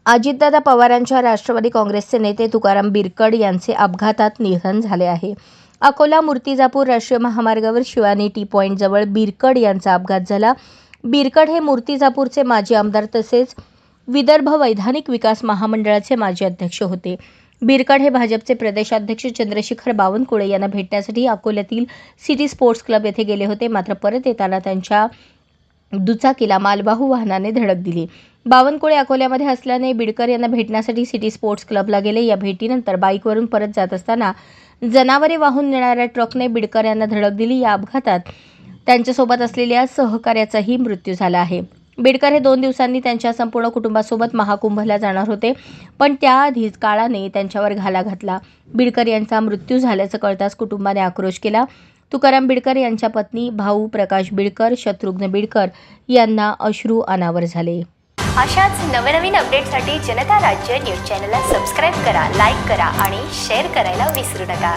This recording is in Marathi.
अजितदादा पवारांच्या राष्ट्रवादी काँग्रेसचे नेते तुकाराम बिरकड यांचे अपघातात निधन झाले आहे. अकोला मूर्तिजापूर राष्ट्रीय महामार्गावर शिवानी टी पॉइंट जवळ बिरकड यांचा अपघात झाला. बिरकड हे मूर्तिजापूरचे माजी आमदार तसेच विदर्भ वैधानिक विकास महामंडळाचे माजी अध्यक्ष होते. बिरकड हे भाजपचे प्रदेशाध्यक्ष चंद्रशेखर बावनकुळे यांना भेटण्यासाठी अकोल्यातील सिटी स्पोर्ट्स क्लब येथे गेले होते. मात्र परत येताना त्यांच्या दुचाकीला मालवाहू वाहनाने धडक दिली. बावनकुळे अकोल्यामध्ये असल्याने बिडकर यांना भेटण्यासाठी सिटी स्पोर्ट्स क्लबला गेले. या भेटीनंतर बाईकवरून परत जात असताना जनावरे वाहून नेणाऱ्या ट्रकने बिडकर यांना धडक दिली. या अपघातात त्यांच्यासोबत असलेल्या सहकार्याचाही मृत्यू झाला आहे. बिडकर हे 2 दिवसांनी त्यांच्या संपूर्ण कुटुंबासोबत महाकुंभला जाणार होते, पण त्याआधीच काळाने त्यांच्यावर घाला घातला. बिडकर यांचा मृत्यू झाल्याचं कळताच कुटुंबाने आक्रोश केला. तुकाराम बिडकर यांच्या पत्नी, भाऊ प्रकाश बिडकर, शत्रुघ्न बिडकर यांना अश्रू अनावर झाले. अशाच नवनवीन अपडेटसाठी जनता राज्य न्यूज चॅनलला सबस्क्राईब करा, लाईक करा आणि शेअर करायला विसरू नका.